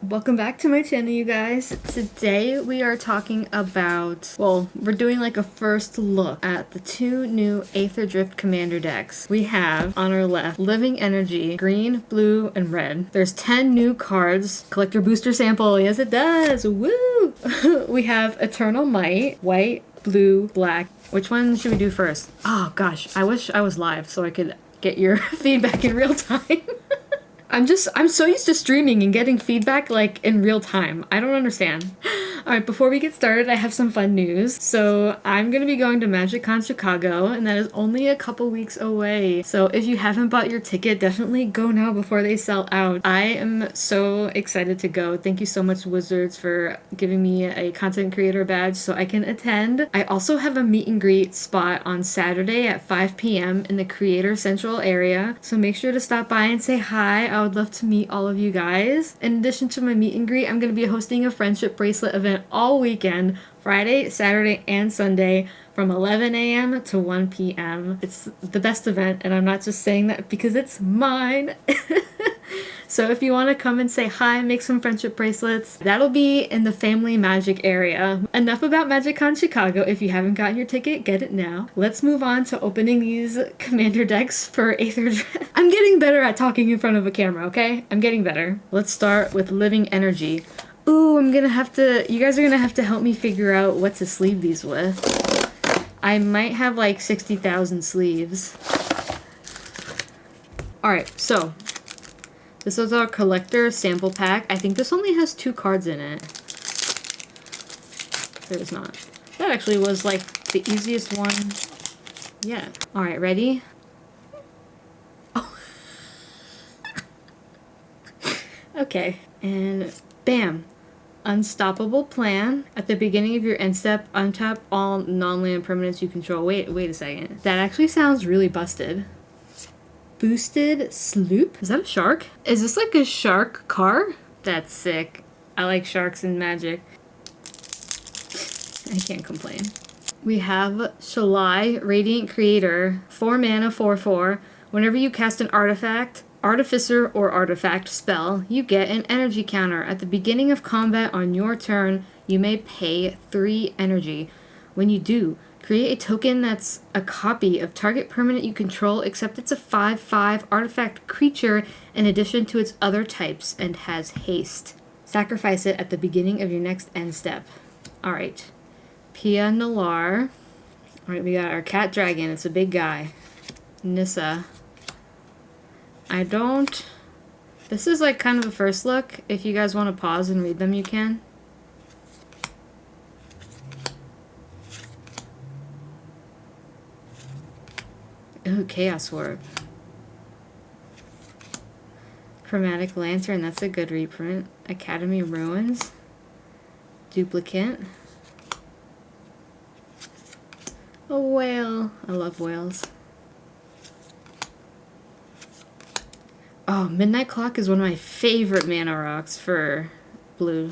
Welcome back to my channel, you guys. Today we are talking about, well, we're doing like a first look at the two new Aetherdrift Commander decks. We have on our left Living Energy, green, blue, and red. There's 10 new cards. Collector booster sample, yes it does, woo! We have Eternal Might, white, blue, black. Which one should we do first? Oh gosh, I wish I was live so I could get your feedback in real time. I'm so used to streaming and getting feedback like in real time. I don't understand. Alright, before we get started, I have some fun news. So I'm gonna be going to MagicCon Chicago, and that is only a couple weeks away. So if you haven't bought your ticket, definitely go now before they sell out. I am so excited to go. Thank you so much, Wizards, for giving me a content creator badge so I can attend. I also have a meet and greet spot on Saturday at 5 p.m. in the Creator Central area. So make sure to stop by and say hi. I would love to meet all of you guys. In addition to my meet and greet, I'm going to be hosting a friendship bracelet event all weekend, Friday, Saturday, and Sunday from 11 a.m. to 1 p.m. It's the best event, and I'm not just saying that because it's mine. So if you want to come and say hi, make some friendship bracelets, that'll be in the Family Magic area. Enough about MagicCon Chicago. If you haven't gotten your ticket, get it now. Let's move on to opening these commander decks for Aetherdrift. I'm getting better at talking in front of a camera, okay? I'm getting better. Let's start with Living Energy. Ooh, you guys are gonna have to help me figure out what to sleeve these with. I might have like 60,000 sleeves. Alright, so this is our collector sample pack. I think this only has 2 cards in it. There's not. That actually was like the easiest one yet. Alright, ready? Oh. Okay, and bam. Unstoppable Plan. At the beginning of your end step, untap all non-land permanents you control. Wait a second. That actually sounds really busted. Boosted Sloop? Is that a shark? Is this like a shark car? That's sick. I like sharks in Magic. I can't complain. We have Shalai, Radiant Creator, 4 mana, 4/4. Whenever you cast an artifact, artificer, or artifact spell, you get an energy counter. At the beginning of combat on your turn, you may pay 3 energy. When you do, create a token that's a copy of target permanent you control, except it's a 5/5 artifact creature in addition to its other types and has haste. Sacrifice it at the beginning of your next end step. Alright. Pia Nalar. Alright, we got our cat dragon. It's a big guy. Nissa. This is like kind of a first look. If you guys want to pause and read them, you can. Ooh, Chaos Orb. Chromatic Lantern, that's a good reprint. Academy Ruins. Duplicate. A whale. I love whales. Oh, Midnight Clock is one of my favorite mana rocks for blue.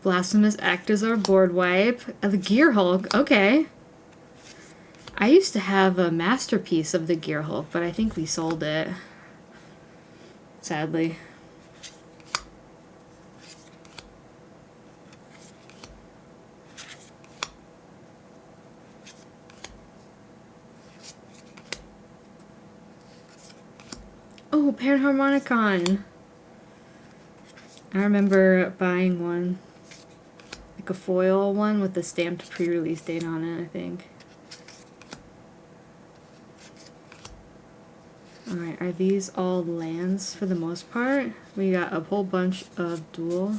Blasphemous Act is our board wipe. The Gear Hulk, okay. I used to have a masterpiece of the Gear Hulk, but I think we sold it. Sadly. Oh, Panharmonicon! I remember buying one. Like a foil one with the stamped pre-release date on it, I think. Alright, are these all lands for the most part? We got a whole bunch of dual.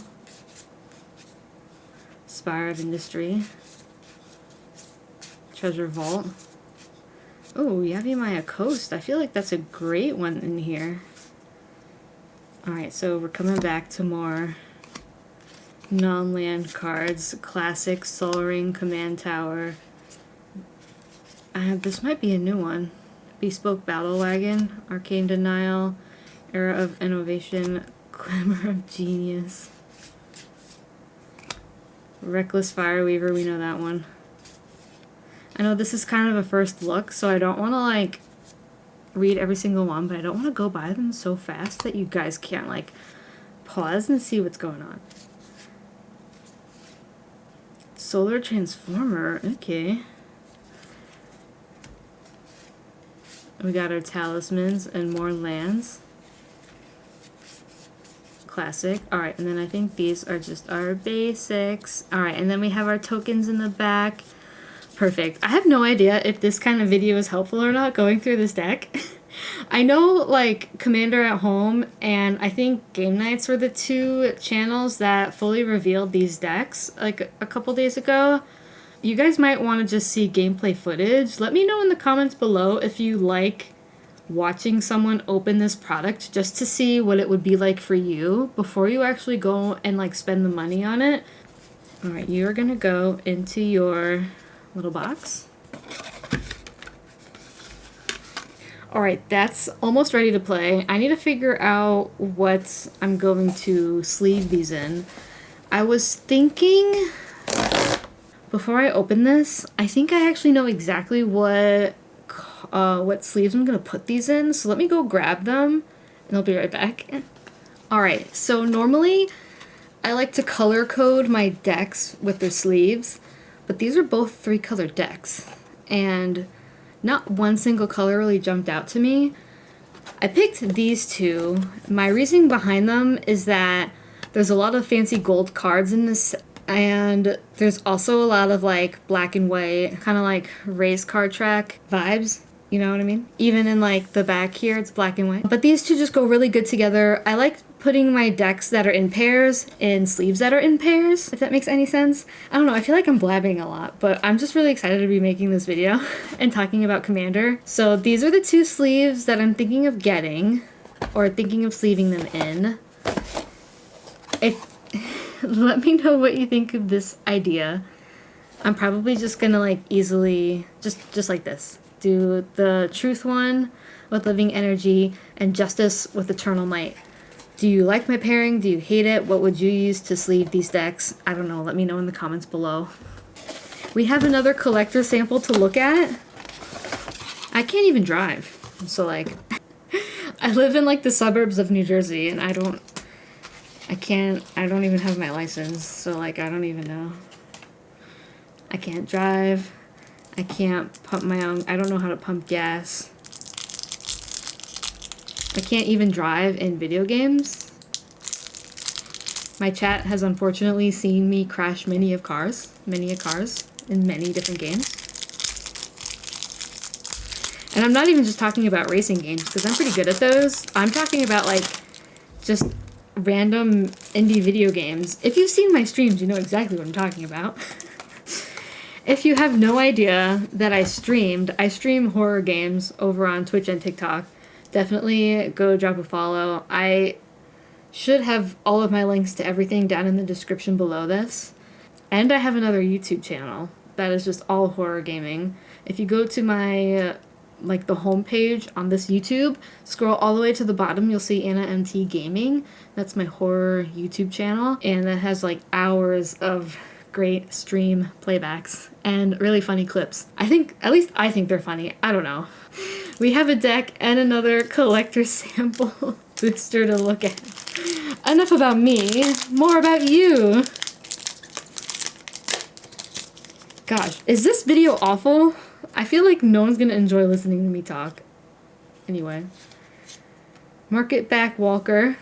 Spire of Industry. Treasure Vault. Oh, Yavimaya Coast. I feel like that's a great one in here. Alright, so we're coming back to more non-land cards. Classic Sol Ring Command Tower. This might be a new one. Bespoke Battle Wagon. Arcane Denial. Era of Innovation. Clamor of Genius. Reckless Fireweaver, we know that one. I know this is kind of a first look, so I don't want to like read every single one, but I don't want to go by them so fast that you guys can't like pause and see what's going on. Solar Transformer, okay. We got our talismans and more lands. Classic. Alright, and then I think these are just our basics. Alright, and then we have our tokens in the back. Perfect. I have no idea if this kind of video is helpful or not going through this deck. I know like Commander at Home and I think Game Nights were the two channels that fully revealed these decks like a couple days ago. You guys might want to just see gameplay footage. Let me know in the comments below if you like watching someone open this product just to see what it would be like for you before you actually go and like spend the money on it. Alright, you're gonna go into your little box. Alright, that's almost ready to play. I need to figure out what I'm going to sleeve these in. I was thinking, before I open this, I think I actually know exactly what sleeves I'm going to put these in. So let me go grab them and I'll be right back. Alright, so normally I like to color code my decks with their sleeves, but these are both 3-color decks. And not one single color really jumped out to me. I picked these two. My reasoning behind them is that there's a lot of fancy gold cards in this, and there's also a lot of like black and white, kind of like race card track vibes. You know what I mean? Even in like the back here, it's black and white. But these two just go really good together. I like putting my decks that are in pairs in sleeves that are in pairs, if that makes any sense. I don't know, I feel like I'm blabbing a lot, but I'm just really excited to be making this video and talking about Commander. So these are the two sleeves that I'm thinking of getting, or thinking of sleeving them in. Let me know what you think of this idea. I'm probably just gonna like easily, just like this. Do the Truth one with Living Energy and Justice with Eternal Might. Do you like my pairing? Do you hate it? What would you use to sleeve these decks? I don't know. Let me know in the comments below. We have another collector sample to look at. I can't even drive. So like, I live in like the suburbs of New Jersey and I don't even have my license. So like, I don't even know. I can't drive. I can't pump my own, I don't know how to pump gas. I can't even drive in video games. My chat has unfortunately seen me crash many cars in many different games. And I'm not even just talking about racing games, because I'm pretty good at those. I'm talking about like just random indie video games. If you've seen my streams, you know exactly what I'm talking about. If you have no idea that I stream horror games over on Twitch and TikTok. Definitely go drop a follow. I should have all of my links to everything down in the description below this. And I have another YouTube channel that is just all horror gaming. If you go to my, like the home page on this YouTube, scroll all the way to the bottom, you'll see Anna MT Gaming. That's my horror YouTube channel. And that has like hours of great stream playbacks and really funny clips. At least I think they're funny. I don't know. We have a deck and another collector sample booster to look at. Enough about me, more about you. Gosh, is this video awful? I feel like no one's gonna enjoy listening to me talk. Anyway. Market Back Walker.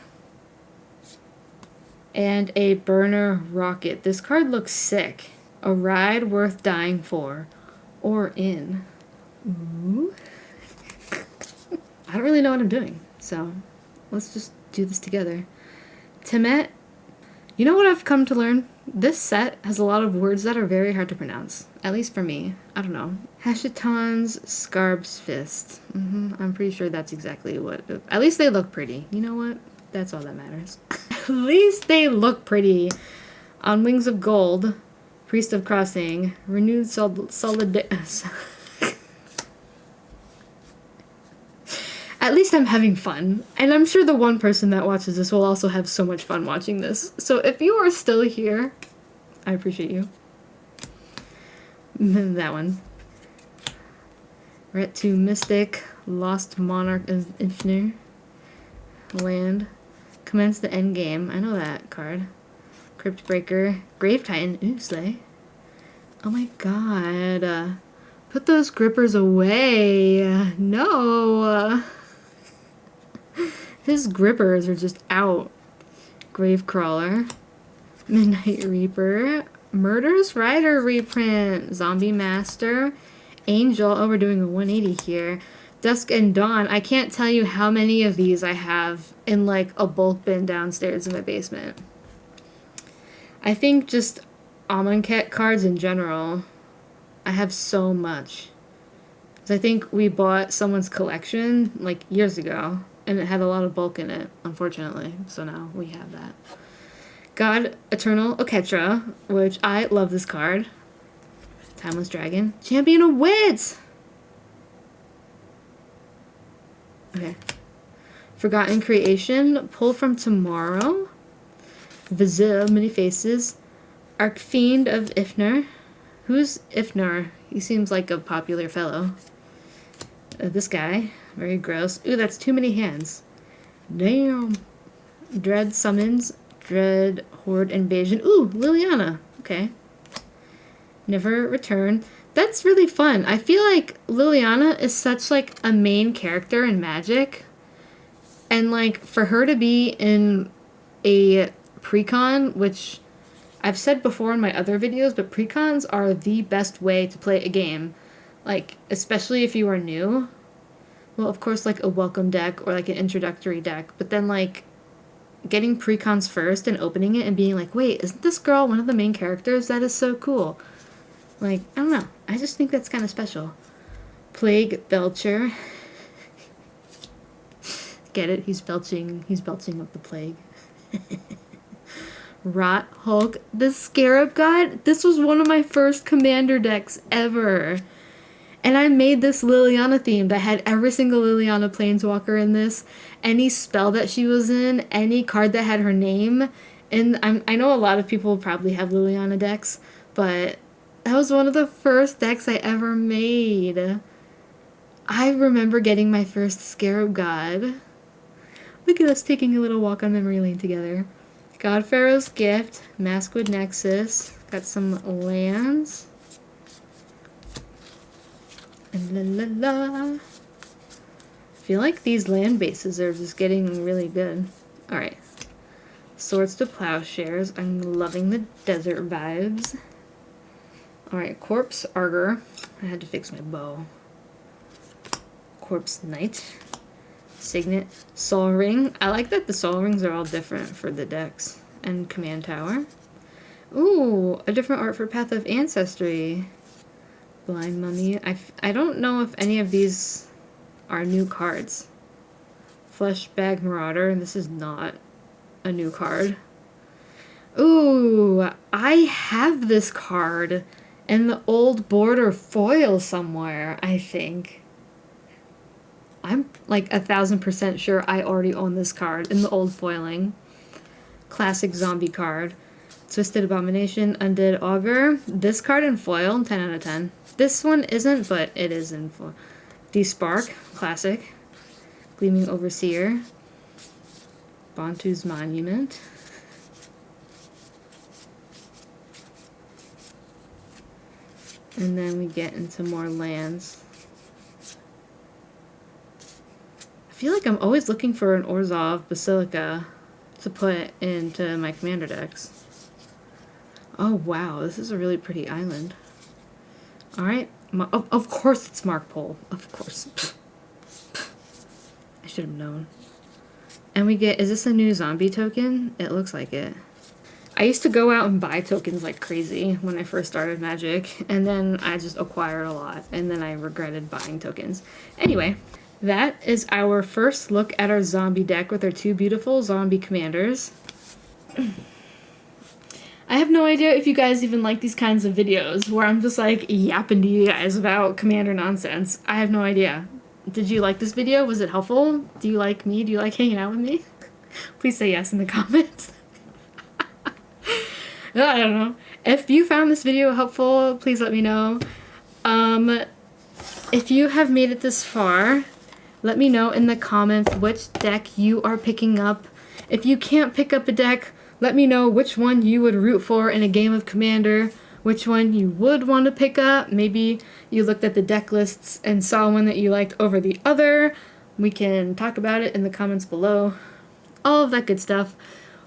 And a Burner Rocket. This card looks sick. A ride worth dying for. Or in. Ooh. I don't really know what I'm doing, so let's just do this together. Timet. You know what I've come to learn? This set has a lot of words that are very hard to pronounce. At least for me. I don't know. Hashiton's Scarb's Fist. I'm pretty sure that's exactly what... At least they look pretty. You know what? That's all that matters. At least they look pretty. On Wings of Gold. Priest of Crossing. Renewed Solidarity. At least I'm having fun. And I'm sure the one person that watches this will also have so much fun watching this. So if you are still here, I appreciate you. That one. We're at 2 Mystic, Lost Monarch of Infnir, land. Commence the end game. I know that card. Crypt Breaker, Grave Titan, ooh, Slay. Oh my god. Put those grippers away. No. His grippers are just out. Gravecrawler, Midnight Reaper, Murderous Rider reprint, Zombie Master, Angel. Oh, we're doing a 180 here. Dusk and Dawn. I can't tell you how many of these I have in like a bulk bin downstairs in my basement. I think just Amonkhet cards in general. I have so much. I think we bought someone's collection like years ago, and it had a lot of bulk in it, unfortunately. So now we have that. God Eternal Oketra, which I love this card. Timeless Dragon. Champion of Wits! Okay. Forgotten Creation. Pull from Tomorrow. Vizil, Many Faces. Archfiend of Ifnir. Who's Ifnir? He seems like a popular fellow. This guy. Very gross. Ooh, that's too many hands. Damn. Dread Summons. Dread Horde Invasion. Ooh, Liliana. Okay. Never Return. That's really fun. I feel like Liliana is such like a main character in Magic. And like for her to be in a precon, which I've said before in my other videos, but precons are the best way to play a game. Like, especially if you are new. Well, of course, like a welcome deck or like an introductory deck. But then like getting precons first and opening it and being like, wait, isn't this girl one of the main characters? That is so cool. Like, I don't know. I just think that's kind of special. Plague Belcher. Get it? He's belching up the plague. Rot Hulk. The Scarab God. This was one of my first commander decks ever. And I made this Liliana themed. I had every single Liliana Planeswalker in this. Any spell that she was in. Any card that had her name. And I know a lot of people probably have Liliana decks. But that was one of the first decks I ever made. I remember getting my first Scarab God. Look at us taking a little walk on memory lane together. God Pharaoh's Gift. Maskwood Nexus. Got some lands. And la la la. I feel like these land bases are just getting really good. Alright. Swords to Plowshares. I'm loving the desert vibes. Alright, Corpse Arbor. I had to fix my bow. Corpse Knight. Signet. Soul Ring. I like that the Soul Rings are all different for the decks. And Command Tower. Ooh, a different art for Path of Ancestry. Blind Mummy. I don't know if any of these are new cards. Fleshbag Marauder. This is not a new card. Ooh, I have this card in the old border foil somewhere, I think. I'm like 1000% sure I already own this card in the old foiling. Classic zombie card. Twisted Abomination, Undead Augur. This card in foil, 10 out of 10. This one isn't, but it is in foil. Despark, classic. Gleaming Overseer. Bantu's Monument. And then we get into more lands. I feel like I'm always looking for an Orzhov Basilica to put into my commander decks. Oh wow, this is a really pretty island. Alright, of course it's Mark Pole. Of course. I should have known. And we get, is this a new zombie token? It looks like it. I used to go out and buy tokens like crazy when I first started Magic, and then I just acquired a lot, and then I regretted buying tokens. Anyway, that is our first look at our zombie deck with our two beautiful zombie commanders. I have no idea if you guys even like these kinds of videos where I'm just like yapping to you guys about commander nonsense. I have no idea. Did you like this video? Was it helpful? Do you like me? Do you like hanging out with me? Please say yes in the comments. I don't know. If you found this video helpful, please let me know. if you have made it this far, let me know in the comments which deck you are picking up. If you can't pick up a deck, let me know which one you would root for in a game of Commander, which one you would want to pick up. Maybe you looked at the deck lists and saw one that you liked over the other. We can talk about it in the comments below. All of that good stuff.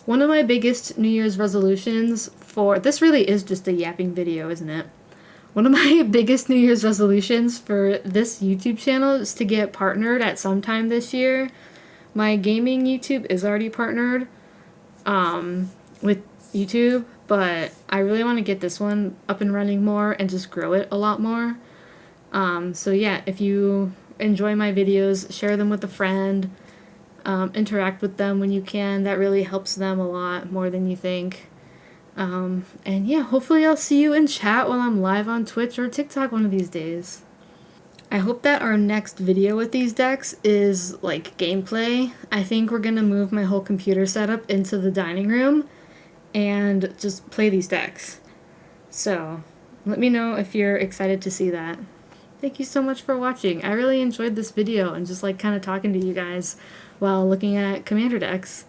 One of my biggest New Year's resolutions for... This really is just a yapping video, isn't it? One of my biggest New Year's resolutions for this YouTube channel is to get partnered at some time this year. My gaming YouTube is already partnered with YouTube, but I really want to get this one up and running more and just grow it a lot more. So yeah, if you enjoy my videos, share them with a friend, interact with them when you can. That really helps them a lot more than you think. And yeah, hopefully I'll see you in chat while I'm live on Twitch or TikTok one of these days. I hope that our next video with these decks is like gameplay. I think we're gonna move my whole computer setup into the dining room and just play these decks. So let me know if you're excited to see that. Thank you so much for watching. I really enjoyed this video and just like kind of talking to you guys while looking at Commander decks.